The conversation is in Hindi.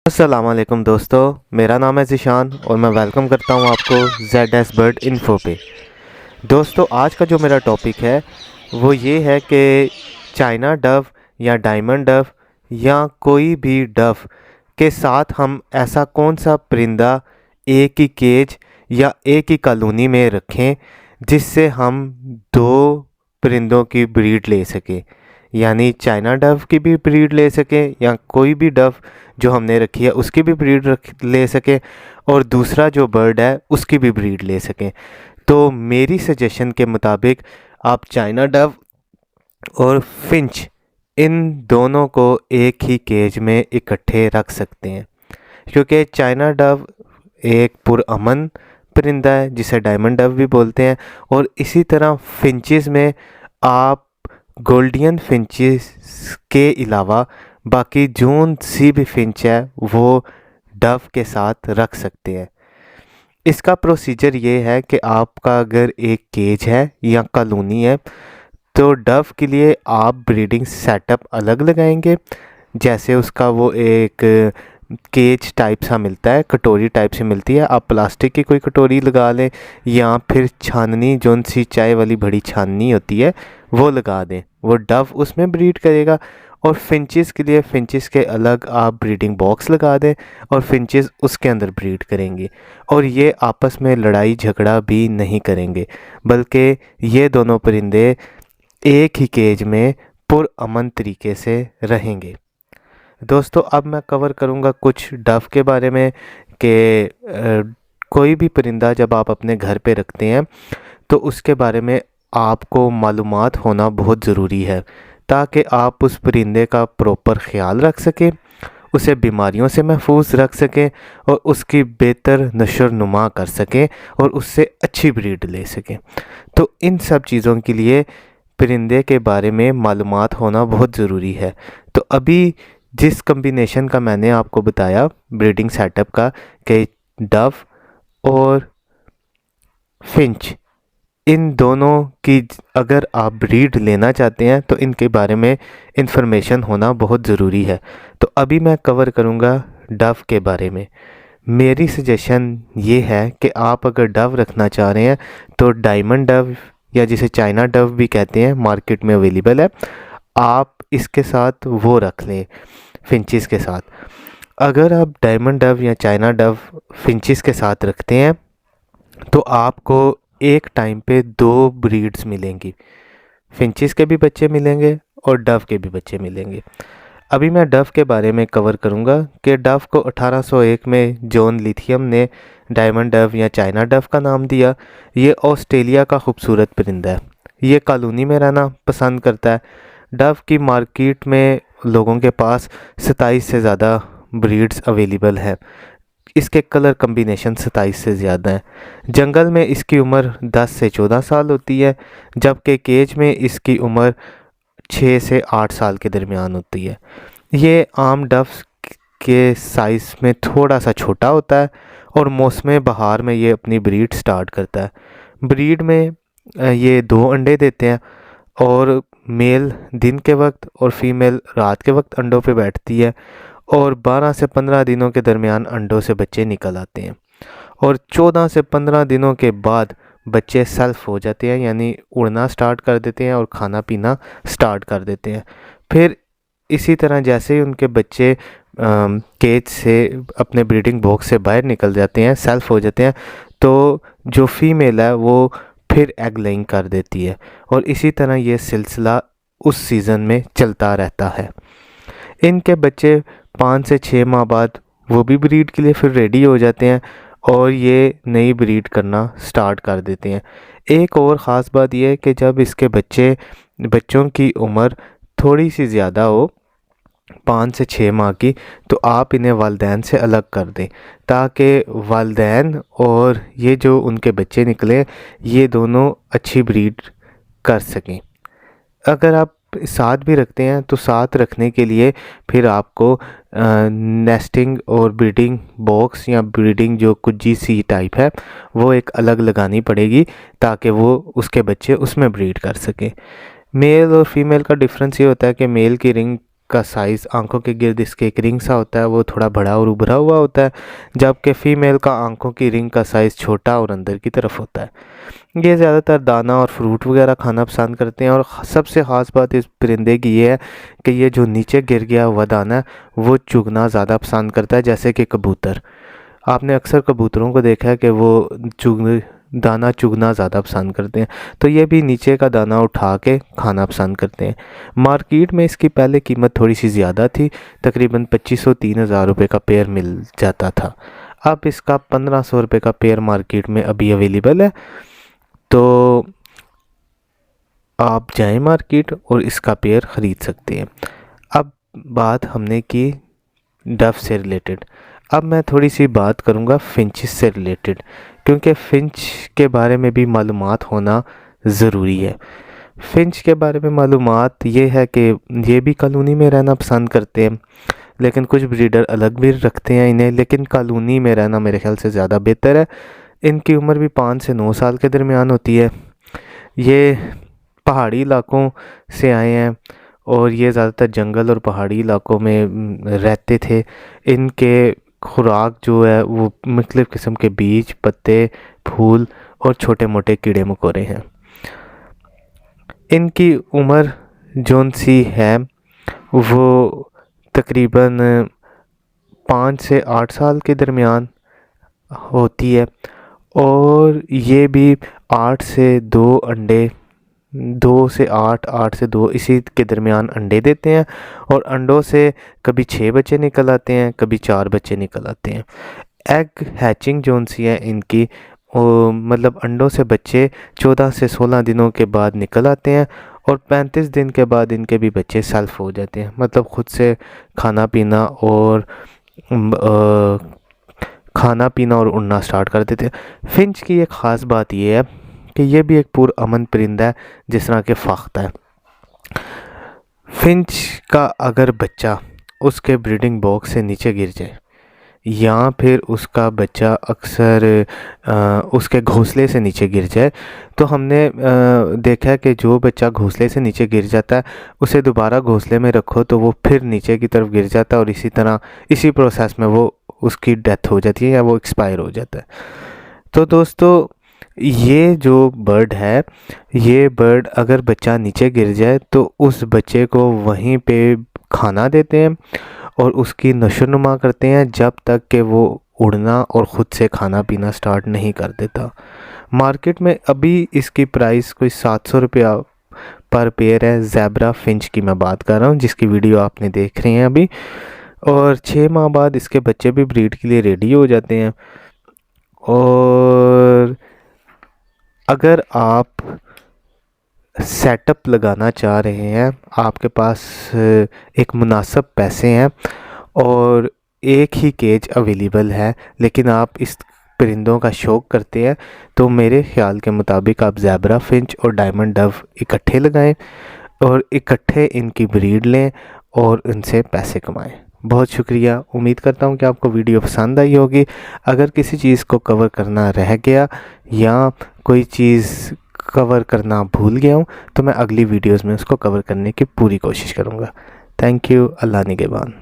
अस्सलाम वालेकुम दोस्तों, मेरा नाम है ज़िशान और मैं वेलकम करता हूं आपको ZS बर्ड इन्फो पे। दोस्तों, आज का जो मेरा टॉपिक है वो ये है कि चाइना डव या डायमंड डव या कोई भी डव के साथ हम ऐसा कौन सा परिंदा एक ही केज या एक ही कॉलोनी में रखें जिससे हम दो परिंदों की ब्रीड ले सकें। यानी चाइना डव की भी ब्रीड ले सकें या कोई भी डव जो हमने रखी है उसकी भी ब्रीड ले सकें और दूसरा जो बर्ड है उसकी भी ब्रीड ले सकें। तो मेरी सजेशन के मुताबिक आप चाइना डव और फिंच इन दोनों को एक ही केज में इकट्ठे रख सकते हैं, क्योंकि चाइना डव एक पुरअमन परिंदा है जिसे डायमंड डव भी बोलते हैं। और इसी तरह फिंचेस में आप गोल्डियन फिंचेस के अलावा बाकी जोन सी भी फिंच है वो डव के साथ रख सकते हैं। इसका प्रोसीजर ये है कि आपका अगर एक केज है या कॉलोनी है तो डव के लिए आप ब्रीडिंग सेटअप अलग लगाएंगे। जैसे उसका वो एक केज टाइप सा मिलता है, कटोरी टाइप से मिलती है, आप प्लास्टिक की कोई कटोरी लगा लें या फिर छाननी जोन सी चाय वाली बड़ी छाननी होती है वो लगा दें, वो डव उसमें ब्रीड करेगा। और फिंचेस के लिए फिंचेस के अलग आप ब्रीडिंग बॉक्स लगा दें और फिंचेस उसके अंदर ब्रीड करेंगे और ये आपस में लड़ाई झगड़ा भी नहीं करेंगे, बल्कि ये दोनों परिंदे एक ही केज में पुरअमन तरीके से रहेंगे। दोस्तों, अब मैं कवर करूँगा कुछ डव के बारे में कि कोई भी परिंदा जब आप अपने घर पे रखते हैं तो उसके बारे में आपको मालूमात होना बहुत ज़रूरी है, ताकि आप उस परिंदे का प्रॉपर ख्याल रख सकें, उसे बीमारियों से महफूज रख सकें और उसकी बेहतर नशर नुमा कर सकें और उससे अच्छी ब्रीड ले सकें। तो इन सब चीज़ों के लिए परिंदे के बारे में मालूमात होना बहुत ज़रूरी है। तो अभी जिस कम्बिनेशन का मैंने आपको बताया ब्रीडिंग सेटअप का कि डव और फिंच, इन दोनों की अगर आप ब्रीड लेना चाहते हैं तो इनके बारे में इंफॉर्मेशन होना बहुत ज़रूरी है। तो अभी मैं कवर करूँगा डव के बारे में। मेरी सजेशन ये है कि आप अगर डव रखना चाह रहे हैं तो डायमंड डव या जिसे चाइना डव भी कहते हैं मार्केट में अवेलेबल है, आप इसके साथ वो रख लें फिंचेस के साथ। अगर आप डायमंड डव या चाइना डव फिंचेस के साथ रखते हैं तो आपको एक टाइम पे दो ब्रीड्स मिलेंगी, फिंचेस के भी बच्चे मिलेंगे और डव के भी बच्चे मिलेंगे। अभी मैं डव के बारे में कवर करूंगा कि डव को 1801 में जॉन लिथियम ने डायमंड डव या चाइना डव का नाम दिया। ये ऑस्ट्रेलिया का खूबसूरत परिंदा है, ये कॉलोनी में रहना पसंद करता है। डव की मार्केट में लोगों के पास 27 से ज़्यादा ब्रीड्स अवेलेबल हैं। इसके कलर कम्बिनेशन 27 से ज़्यादा हैं। जंगल में इसकी उम्र 10 से 14 साल होती है, जबकि केज में इसकी उम्र 6 से 8 साल के दरमियान होती है। ये आम डव्स के साइज़ में थोड़ा सा छोटा होता है और मौसम बहार में ये अपनी ब्रीड स्टार्ट करता है। ब्रीड में ये 2 अंडे देते हैं और मेल दिन के वक्त और फीमेल रात के वक्त अंडों पे बैठती है और 12 से 15 दिनों के दरमियान अंडों से बच्चे निकल आते हैं और 14 से 15 दिनों के बाद बच्चे सेल्फ हो जाते हैं, यानी उड़ना स्टार्ट कर देते हैं और खाना पीना स्टार्ट कर देते हैं। फिर इसी तरह जैसे ही उनके बच्चे केज से अपने ब्रीडिंग बॉक्स से बाहर निकल जाते हैं, सेल्फ हो जाते हैं, तो जो फीमेल है वो फिर एग लेइंग कर देती है और इसी तरह ये सिलसिला उस सीज़न में चलता रहता है। इनके बच्चे 5 से 6 माह बाद वो भी ब्रीड के लिए फिर रेडी हो जाते हैं और ये नई ब्रीड करना स्टार्ट कर देते हैं। एक और ख़ास बात यह है कि जब इसके बच्चों की उम्र थोड़ी सी ज़्यादा हो, 5 से 6 माह की, तो आप इन्हें वालिदैन से अलग कर दें, ताकि वालिदैन और ये जो उनके बच्चे निकले ये दोनों अच्छी ब्रीड कर सकें। अगर आप साथ भी रखते हैं तो साथ रखने के लिए फिर आपको नेस्टिंग और ब्रीडिंग बॉक्स या ब्रीडिंग जो कुज्जी सी टाइप है वो एक अलग लगानी पड़ेगी, ताकि वो उसके बच्चे उसमें ब्रीड कर सकें। मेल और फीमेल का डिफरेंस ये होता है कि मेल की रिंग का साइज़ आंखों के गिर्द इसके एक रिंग सा होता है, वो थोड़ा बड़ा और उभरा हुआ होता है, जबकि फ़ीमेल का आंखों की रिंग का साइज़ छोटा और अंदर की तरफ होता है। ये ज़्यादातर दाना और फ्रूट वगैरह खाना पसंद करते हैं। और सबसे ख़ास बात इस परिंदे की ये है कि ये जो नीचे गिर गया हुआ दाना है वो चुगना ज़्यादा पसंद करता है, जैसे कि कबूतर। आपने अक्सर कबूतरों को देखा है कि वो दाना चुगना ज़्यादा पसंद करते हैं, तो ये भी नीचे का दाना उठा के खाना पसंद करते हैं। मार्केट में इसकी पहले कीमत थोड़ी सी ज़्यादा थी, तकरीबन 2500-3000 रुपये का पेयर मिल जाता था। अब इसका 1500 रुपये का पेयर मार्केट में अभी अवेलेबल है। तो आप जाएं मार्केट और इसका पेयर ख़रीद सकते हैं। अब बात हमने की डव से रिलेटेड, अब मैं थोड़ी सी बात करूंगा फिंचेस से रिलेटेड, क्योंकि फिंच के बारे में भी मालूमात होना ज़रूरी है। फिंच के बारे में मालूमात ये है कि ये भी कॉलोनी में रहना पसंद करते हैं, लेकिन कुछ ब्रीडर अलग भी रखते हैं इन्हें, लेकिन कॉलोनी में रहना मेरे ख्याल से ज़्यादा बेहतर है। इनकी उम्र भी 5 से 9 साल के दरमियान होती है। ये पहाड़ी इलाकों से आए हैं और ये ज़्यादातर जंगल और पहाड़ी इलाकों में रहते थे। इनके खुराक जो है वो मुख्तलिफ़ किस्म के बीज, पत्ते, फूल और छोटे मोटे कीड़े मकोड़े हैं। इनकी उम्र जौन सी है वो तकरीबन 5 से 8 साल के दरमियान होती है। और ये भी 8 से 2 अंडे, 2 से 8, 8 से 2 इसी के दरमियान अंडे देते हैं। और अंडों से कभी 6 बच्चे निकल आते हैं, कभी 4 बच्चे निकल आते हैं। एग हैचिंग जोन सी है इनकी, मतलब अंडों से बच्चे 14 से 16 दिनों के बाद निकल आते हैं और 35 दिन के बाद इनके भी बच्चे सेल्फ हो जाते हैं, मतलब ख़ुद से खाना पीना और उड़ना स्टार्ट कर देते हैं। फिंच की एक ख़ास बात यह है कि ये भी एक पुरअमन परिंदा है जिस तरह के फ़ाख्ता है। फिंच का अगर बच्चा उसके ब्रीडिंग बॉक्स से नीचे गिर जाए या फिर उसका बच्चा अक्सर उसके घोंसले से नीचे गिर जाए, तो हमने देखा है कि जो बच्चा घोंसले से नीचे गिर जाता है उसे दोबारा घोंसले में रखो तो वो फिर नीचे की तरफ गिर जाता है और इसी तरह इसी प्रोसेस में वो उसकी डेथ हो जाती है या वो एक्सपायर हो जाता है। तो दोस्तों, ये जो बर्ड है, ये बर्ड अगर बच्चा नीचे गिर जाए तो उस बच्चे को वहीं पे खाना देते हैं और उसकी नशोनुमा करते हैं जब तक कि वो उड़ना और ख़ुद से खाना पीना स्टार्ट नहीं कर देता। मार्केट में अभी इसकी प्राइस कोई 700 रुपया पर पेयर है। ज़ेब्रा फिंच की मैं बात कर रहा हूँ, जिसकी वीडियो आपने देख रहे हैं अभी। और 6 माह बाद इसके बच्चे भी ब्रीड के लिए रेडी हो जाते हैं। और अगर आप सेटअप लगाना चाह रहे हैं, आपके पास एक मुनासिब पैसे हैं और एक ही केज अवेलेबल है, लेकिन आप इस परिंदों का शौक़ करते हैं, तो मेरे ख़्याल के मुताबिक आप ज़ेब्रा फिंच और डायमंड डव इकट्ठे लगाएं और इकट्ठे इनकी ब्रीड लें और इनसे पैसे कमाएं। बहुत शुक्रिया। उम्मीद करता हूँ कि आपको वीडियो पसंद आई होगी। अगर किसी चीज़ को कवर करना रह गया या कोई चीज़ कवर करना भूल गया हूँ तो मैं अगली वीडियोस में उसको कवर करने की पूरी कोशिश करूँगा। Thank you. अल्लाह निगहबान।